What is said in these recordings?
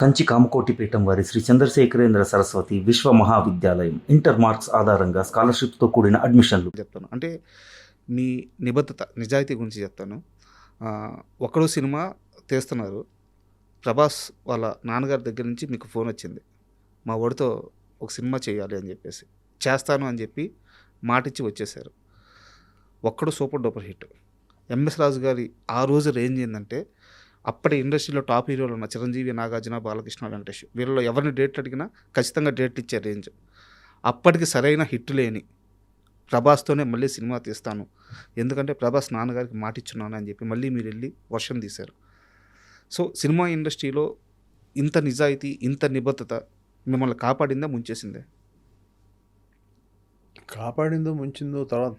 కంచి కామకోటి పీఠం వారి శ్రీ చంద్రశేఖరేంద్ర సరస్వతి విశ్వ మహావిద్యాలయం ఇంటర్ మార్క్స్ ఆధారంగా స్కాలర్షిప్తో కూడిన అడ్మిషన్లు. చెప్తాను అంటే మీ నిబద్ధత నిజాయితీ గురించి చెప్తాను. ఒక్కడో సినిమా తీస్తున్నారు. ప్రభాస్ వాళ్ళ నాన్నగారి దగ్గర నుంచి మీకు ఫోన్ వచ్చింది, మా వాడితో ఒక సినిమా చేయాలి అని చెప్పేసి. చేస్తాను అని చెప్పి మాటిచ్చి వచ్చేసారు. ఒక్కడు సూపర్ డూపర్ హిట్. ఎంఎస్ రాజు గారి ఆ రోజు రేంజ్ ఏంటంటే, అప్పటి ఇండస్ట్రీలో టాప్ హీరోలు ఉన్న చిరంజీవి, నాగార్జున, బాలకృష్ణ, వెంకటేష్ వీళ్ళలో ఎవరిని డేట్లు అడిగినా ఖచ్చితంగా డేట్లు ఇచ్చే రేంజ్. అప్పటికి సరైన హిట్ లేని ప్రభాస్తోనే మళ్ళీ సినిమా తీస్తాను, ఎందుకంటే ప్రభాస్ నాన్నగారికి మాటిచ్చున్నాను అని చెప్పి మళ్ళీ మీరు వెళ్ళి వర్షం తీశారు. సో సినిమా ఇండస్ట్రీలో ఇంత నిజాయితీ, ఇంత నిబద్ధత మిమ్మల్ని కాపాడిందా, ముంచేసిందే? కాపాడిందో ముంచిందో తర్వాత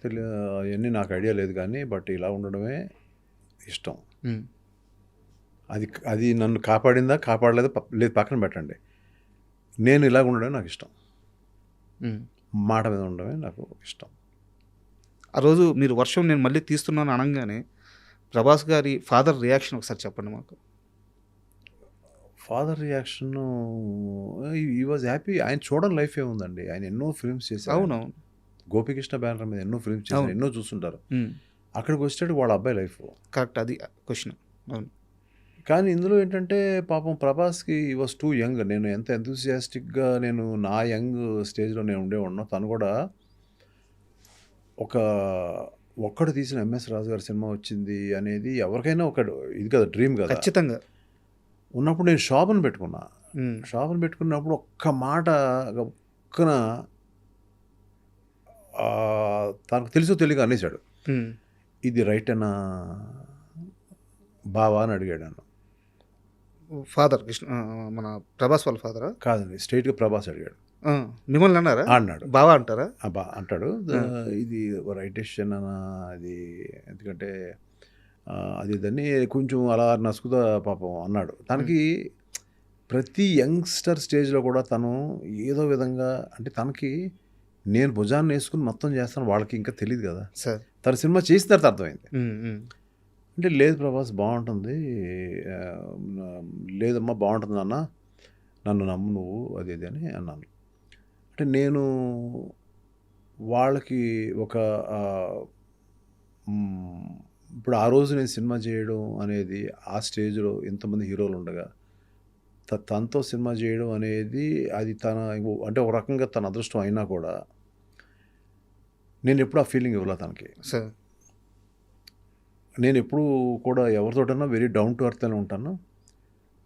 అవన్నీ నాకు ఐడియా లేదు, కానీ బట్ ఇలా ఉండడమే ఇష్టం. అది అది నన్ను కాపాడిందా కాపాడలేదా లేదు పక్కన పెట్టండి, నేను ఇలాగ ఉండడమే నాకు ఇష్టం. మాట మీద ఉండడమే నాకు ఇష్టం. ఆ రోజు మీరు వర్షం నేను మళ్ళీ తీస్తున్నాను అనగానే ప్రభాస్ గారి ఫాదర్ రియాక్షన్ ఒకసారి చెప్పండి మాకు. ఫాదర్ రియాక్షన్, ఈ వాజ్ హ్యాపీ. ఆయన చూడడం లైఫ్ ఏముందండి, ఆయన ఎన్నో ఫిల్మ్స్ చేశారు. అవునవును, గోపికృష్ణ బ్యానర్ మీద ఎన్నో ఫిల్మ్స్ చేశారు, ఎన్నో చూస్తుంటారు. అక్కడికి వచ్చేటట్టు వాళ్ళ అబ్బాయి లైఫ్ కరెక్ట్, అది క్వశ్చన్. అవును, కానీ ఇందులో ఏంటంటే పాపం ప్రభాస్కి ఈ వాజ్ టూ యంగ్. నేను ఎంత ఎంతూసియాస్టిక్గా నేను నా యంగ్ స్టేజ్లో నేను ఉండేవాడినో, తను కూడా ఒక్కడు తీసిన ఎంఎస్ రాజు గారి సినిమా వచ్చింది అనేది ఎవరికైనా ఒక ఇది కదా, డ్రీమ్ కదా. ఖచ్చితంగా. ఉన్నప్పుడు నేను షాప్ని పెట్టుకున్నా. షాప్ని పెట్టుకున్నప్పుడు ఒక్క మాట ఒక్కన తనకు తెలుసో తెలియక అనేసాడు, ఇది రైట్ అన్నా బావా అని అడిగాడు నన్ను. ఫాదర్ కృష్ణ, మన ప్రభాస్ వాళ్ళ ఫాదరా? కాదండి, స్ట్రైట్గా ప్రభాస్ అడిగాడు. మిమ్మల్ని అన్నారా? అన్నాడు. బావా అంటారా? అంటాడు, ఇది రైట్ డెసిషన్ అన్న, అది ఎందుకంటే అది దాన్ని కొంచెం అలా నసుకుదా పాపం అన్నాడు. తనకి ప్రతి యంగ్స్టర్ స్టేజ్లో కూడా తను ఏదో విధంగా, అంటే తనకి నేను భుజాన్ని వేసుకుని మొత్తం చేస్తాను, వాళ్ళకి ఇంకా తెలియదు కదా సార్. తన సినిమా చేసిన తర్వాత అర్థమైంది. అంటే లేదు ప్రభాస్ బాగుంటుంది, లేదమ్మా బాగుంటుంది అన్న, నన్ను నమ్ము నువ్వు, అది ఇది అని అన్నాను. అంటే నేను వాళ్ళకి ఒక ఇప్పుడు ఆ రోజు నేను సినిమా చేయడం అనేది, ఆ స్టేజ్లో ఇంతమంది హీరోలు ఉండగా తనతో సినిమా చేయడం అనేది, అది తన అంటే ఒక రకంగా తన అదృష్టం అయినా కూడా నేను ఎప్పుడు ఆ ఫీలింగ్ ఇవ్వలే తనకి. సార్, నేను ఎప్పుడు కూడా ఎవరితోటన్నా వెరీ డౌన్ టు ఎర్త్ అని ఉంటాను.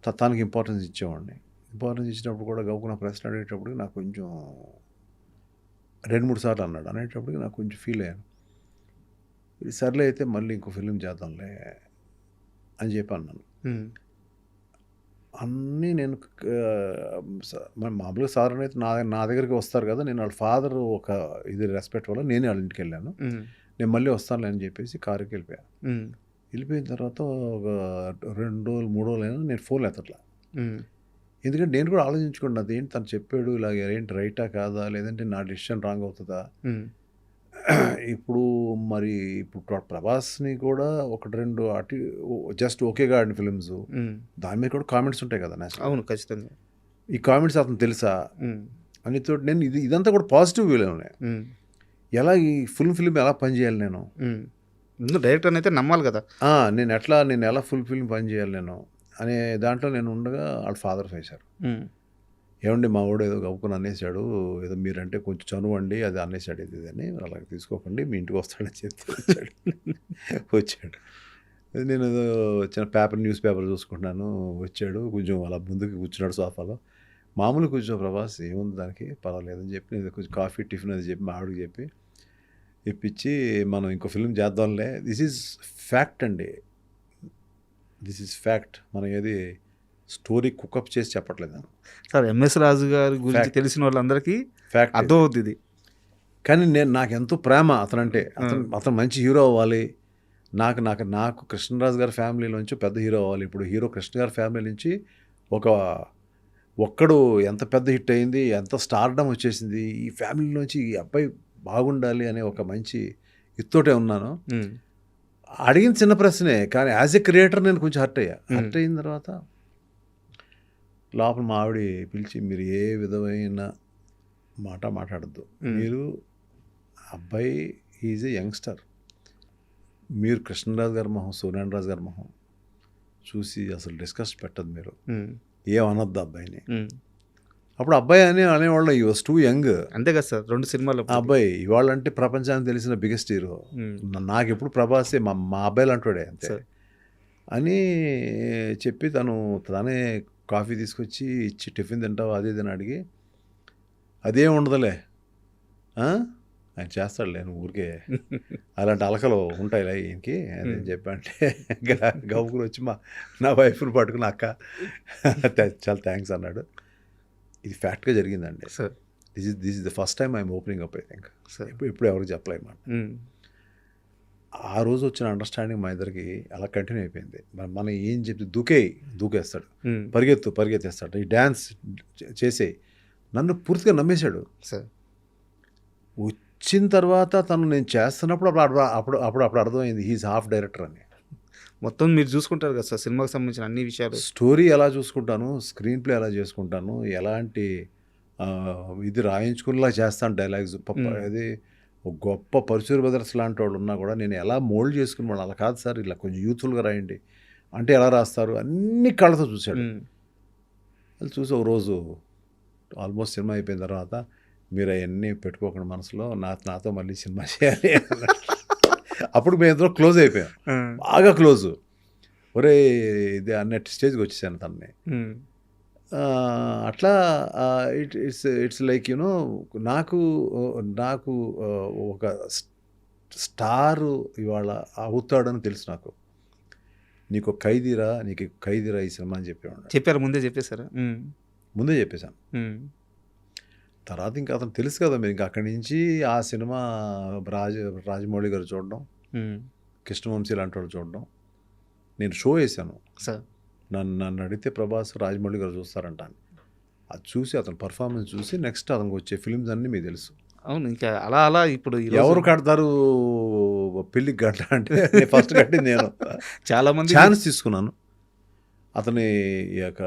తనకి ఇంపార్టెన్స్ ఇచ్చేవాడిని. ఇంపార్టెన్స్ ఇచ్చినప్పుడు కూడా గౌకున్న ప్రశ్న అడిగేటప్పటికి నాకు కొంచెం 2-3 సార్లు అన్నాడు. అనేటప్పటికి నాకు కొంచెం ఫీల్ అయ్యాను. ఇది సర్లే అయితే మళ్ళీ ఇంకో ఫిలిం చేద్దాంలే అని చెప్పి అన్నాను. అన్నీ నేను మామూలుగా సాధారణ అయితే నా దగ్గరికి వస్తారు కదా, నేను వాళ్ళ ఫాదర్ ఒక ఇది రెస్పెక్ట్ వల్ల నేనే వాళ్ళ ఇంటికి వెళ్ళాను. నేను మళ్ళీ వస్తానులే అని చెప్పేసి కారుకి వెళ్ళిపోయాను. వెళ్ళిపోయిన తర్వాత ఒక 2 రోజులు 3 రోజులు అయినా నేను ఫోన్ ఎత్తట్లా. ఎందుకంటే నేను కూడా ఆలోచించుకోండి, అదేంటి తను చెప్పాడు ఇలాగ, ఏంటి రైటా కాదా, లేదంటే నా డిసిషన్ రాంగ్ అవుతుందా. ఇప్పుడు ప్రభాస్ని కూడా 1-2 అటు జస్ట్ ఓకేగా ఆడిన ఫిలిమ్స్, దాని మీద కూడా కామెంట్స్ ఉంటాయి కదా. అవును, ఖచ్చితంగా. ఈ కామెంట్స్ అతను తెలుసా అని తోటి నేను ఇదంతా కూడా పాజిటివ్ వేలో ఉన్నాయి. ఎలా ఈ ఫుల్ ఫిల్మ్ ఎలా పనిచేయాలి నేను, డైరెక్టర్ అయితే నమ్మాలి కదా, నేను ఎలా ఫుల్ ఫిల్మ్ పనిచేయాలి నేను అనే దాంట్లో నేను ఉండగా వాళ్ళ ఫాదర్ వేశారు. ఏమండి మా వాడు ఏదో గవ్వుకుని అనేసాడు, ఏదో మీరంటే కొంచెం చనువండి, అది అనేసాడు, ఇది అని అలాగే తీసుకోకండి, మీ ఇంటికి వస్తాడని చెప్తే వచ్చాడు. నేను ఏదో చిన్న న్యూస్ పేపర్ చూసుకుంటున్నాను, వచ్చాడు, కొంచెం అలా ముందుకు కూర్చున్నాడు సోఫాలో. మామూలు కూర్చో ప్రభాస్, ఏముంది దానికి, పర్వాలేదని చెప్పి నేను కొంచెం కాఫీ టిఫిన్ అది చెప్పి మా ఆవిడకి చెప్పి ఇప్పించి మనం ఇంకో ఫిల్మ్ చేద్దాంలే. దిస్ ఈజ్ ఫ్యాక్ట్ అండి, దిస్ ఈజ్ ఫ్యాక్ట్. మనం ఏది స్టోరీ కుకప్ చేసి చెప్పట్లేదు సార్. ఎంఎస్ రాజు గారి గురించి తెలిసిన వాళ్ళందరికీ ఫ్యాక్ట్ అర్థం అవుతుంది. కానీ నాకు ఎంతో ప్రేమ అతనంటే. అతను మంచి హీరో అవ్వాలి, నాకు కృష్ణరాజు గారి ఫ్యామిలీలోంచి పెద్ద హీరో అవ్వాలి. ఇప్పుడు హీరో కృష్ణ గారి ఫ్యామిలీ నుంచి ఒక్కడు ఎంత పెద్ద హిట్ అయింది, ఎంత స్టార్డమ్ వచ్చేసింది, ఈ ఫ్యామిలీలోంచి ఈ అబ్బాయి బాగుండాలి అనే ఒక మంచి ఇత్తోటే ఉన్నాను. అడిగిన చిన్న ప్రశ్నే, కానీ యాజ్ ఎ క్రియేటర్ నేను కొంచెం హర్ట్ అయిన తర్వాత లోపల మా ఆవిడ పిలిచి, మీరు ఏ విధమైన మాట మాట్లాడద్దు, మీరు అబ్బాయి ఈజ్ ఏ యంగ్స్టర్, మీరు కృష్ణరాజు గారి మొహం, సూర్యనారాయణ గారి మొహం చూసి అసలు డిస్కస్ పెట్టదు, మీరు ఏమనొద్దు అబ్బాయిని. అప్పుడు అబ్బాయి అనేవాళ్ళు ఈ వాస్ టూ యంగ్. అంతే కదా సార్, 2 సినిమాలు ఆ అబ్బాయి ఇవాళ అంటే ప్రపంచానికి తెలిసిన బిగ్గెస్ట్ హీరో. నాకు ఎప్పుడు ప్రభాసే మా అబ్బాయిలు అంటాడే అంతే అని చెప్పి తనే కాఫీ తీసుకొచ్చి ఇచ్చి, టిఫిన్ తింటావు అది ఇది అని అడిగి, అదేం ఉండదులే ఆయన చేస్తాడులే, నువ్వు ఊరికే అలాంటి అలకలు ఉంటాయిలే ఈయనకి అని చెప్పి అంటే గబుకులు వచ్చి నా వైఫ్ని పట్టుకుని, అక్క చాలా థ్యాంక్స్ అన్నాడు. ఇది ఫ్యాక్ట్గా జరిగిందండి. This is the first time I'm opening up. I think ఇప్పుడు ఎవరికి చెప్పలేమాట. ఆ రోజు వచ్చిన అండర్స్టాండింగ్ మా ఇద్దరికి అలా కంటిన్యూ అయిపోయింది. మనం ఏం చెప్తే దూకేస్తాడు, పరిగెత్తేస్తాడు, ఈ డ్యాన్స్ చేసే నన్ను పూర్తిగా నమ్మేశాడు. వచ్చిన తర్వాత నేను చేస్తున్నప్పుడు అప్పుడు అర్థమైంది హీఈస్ హాఫ్ డైరెక్టర్ అని. మొత్తం మీరు చూసుకుంటారు కదా సార్ సినిమాకి సంబంధించిన అన్ని విషయాలు. స్టోరీ ఎలా చూసుకుంటాను, స్క్రీన్ ప్లే ఎలా చేసుకుంటాను, ఎలాంటి ఇది రాయించుకునేలా చేస్తాను, డైలాగ్స్. అది ఒక గొప్ప పరుచూరి బ్రదర్స్ లాంటి వాళ్ళు ఉన్నా కూడా నేను ఎలా మోల్డ్ చేసుకుని వాళ్ళు, అలా కాదు సార్, ఇలా కొంచెం యూత్ఫుల్గా రాయండి అంటే ఎలా రాస్తారు, అన్ని కళ్ళతో చూశాడు. అది చూసి ఒక రోజు ఆల్మోస్ట్ సినిమా అయిపోయిన తర్వాత, మీరు అవన్నీ పెట్టుకోకుండా మనసులో, నాతో మళ్ళీ సినిమా చేయాలి అప్పుడు మేము ఇద్దరు క్లోజ్ అయిపోయాం, బాగా క్లోజ్. ఒరే ఇది అన్నట్టు స్టేజ్కి వచ్చేసాను తనని. అట్లా ఇట్స్ లైక్ యూనో, నాకు ఒక స్టారు ఇవాళ అవుతాడని తెలుసు నాకు. నీకు ఖైదీరా ఈ సినిమా అని చెప్పారు, ముందే చెప్పేశారా? ముందే చెప్పేశాను. తర్వాత ఇంకా అతను తెలుసు కదా, మీరు ఇంకా అక్కడి నుంచి ఆ సినిమా రాజమౌళి గారు చూడడం, కృష్ణవంశీ లాంటి వాళ్ళు చూడడం. నేను షో వేసాను, నన్ను అడిగితే ప్రభాస్ రాజమౌళి గారు చూస్తారంట అని. అది చూసి అతను పర్ఫార్మెన్స్ చూసి నెక్స్ట్ అతనికి వచ్చే ఫిల్మ్స్ అన్నీ మీకు తెలుసు. అవును, ఇంకా అలా ఇప్పుడు ఎవరు కడతారు పెళ్ళికి గంట అంటే ఫస్ట్ కట్టింది నేను. చాలా మంది ఛాన్స్ తీసుకున్నాను. అతని యొక్క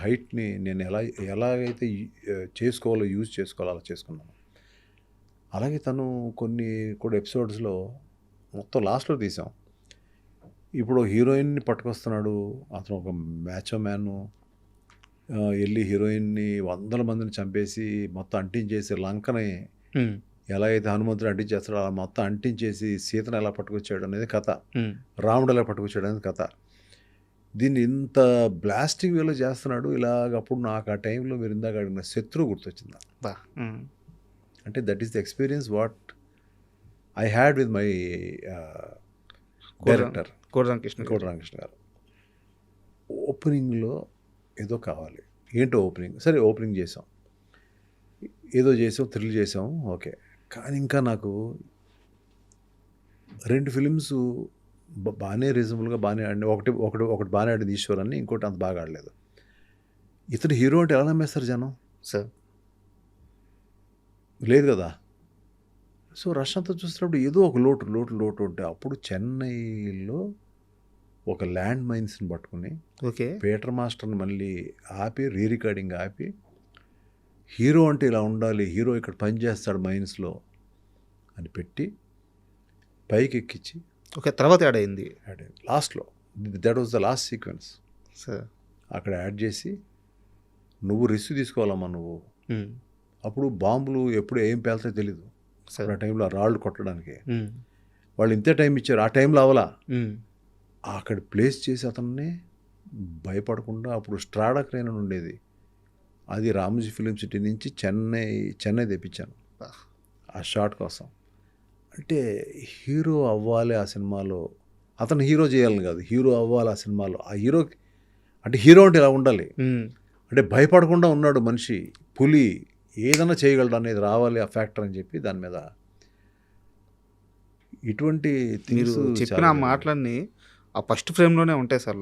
హైట్ని నేను ఎలాగైతే యూజ్ చేసుకోవాలో అలా చేసుకున్నాను. అలాగే తను కొన్ని కూడా ఎపిసోడ్స్లో మొత్తం లాస్ట్లో తీసాం. ఇప్పుడు హీరోయిన్ని పట్టుకొస్తున్నాడు అతను, ఒక మ్యాచో మ్యాను, వెళ్ళి హీరోయిన్ని 100 మందిని చంపేసి మొత్తం అంటించేసి, లంకని ఎలా అయితే హనుమంతుడు అంటించేస్తాడో అలా మొత్తం అంటించేసి సీతను ఎలా పట్టుకొచ్చాడు అనేది కథ, రాముడు ఎలా పట్టుకొచ్చాడు అనేది కథ. దీన్ని ఇంత బ్లాస్టింగ్ వేలో చేస్తున్నాడు ఇలాగప్పుడు నాకు ఆ టైంలో మీరు ఇందాక అడిగిన శత్రువు గుర్తొచ్చిందా. అంటే that is the experience what I had with my director Kota Ramakrishna గారు. ఓపెనింగ్లో ఏదో కావాలి, ఏంటో ఓపెనింగ్, సరే ఓపెనింగ్ చేసాం, ఏదో చేసాం, థ్రిల్ చేసాం, ఓకే. కానీ ఇంకా నాకు 2 ఫిలిమ్స్ బాగానే రీజనబుల్గా బాగానే ఆడి, ఒకటి బాగానే ఆడింది ఈశ్వర్ అని, ఇంకోటి అంత బాగా ఆడలేదు. ఇతను హీరో అంటే ఎలా నమ్మేస్తారు జనం సార్? లేదు కదా. సో రష్ అంతా చూస్తున్నప్పుడు ఏదో ఒక లోటు ఉంటే, అప్పుడు చెన్నైలో ఒక ల్యాండ్ మైన్స్ని పట్టుకుని పీటర్ మాస్టర్ని మళ్ళీ ఆపి, రికార్డింగ్ ఆపి, హీరో అంటే ఇలా ఉండాలి, హీరో ఇక్కడ పనిచేస్తాడు మైన్స్లో అని పెట్టి పైకి ఎక్కించి తర్వాత యాడ్ అయింది లాస్ట్లో. That was the last sequence. అక్కడ యాడ్ చేసి, నువ్వు రిస్క్ తీసుకోవాలమ్మా నువ్వు, అప్పుడు బాంబులు ఎప్పుడు ఏం పేలుతాయో తెలీదు. ఆ టైంలో రాళ్ళు కొట్టడానికి వాళ్ళు ఇంతే టైం ఇచ్చారు, ఆ టైంలో అవలా అక్కడ ప్లేస్ చేసి అతన్ని భయపడకుండా, అప్పుడు స్ట్రాడా క్రేన్ అని ఉండేది, అది రామోజీ ఫిలిం సిటీ నుంచి చెన్నై తెప్పించాను ఆ షాట్ కోసం. అంటే హీరో అవ్వాలి ఆ సినిమాలో, అతను హీరో చేయాలని కాదు, హీరో అవ్వాలి ఆ సినిమాలో. ఆ హీరో అంటే ఇలా ఉండాలి, అంటే భయపడకుండా ఉన్నాడు మనిషి, పులి, ఏదైనా చేయగలడు అనేది రావాలి ఆ ఫ్యాక్టర్ అని చెప్పి దాని మీద ఇటువంటి మీరు చెప్పిన మాటలన్నీ ఆ ఫస్ట్ ఫ్రేమ్లోనే ఉంటాయి సార్.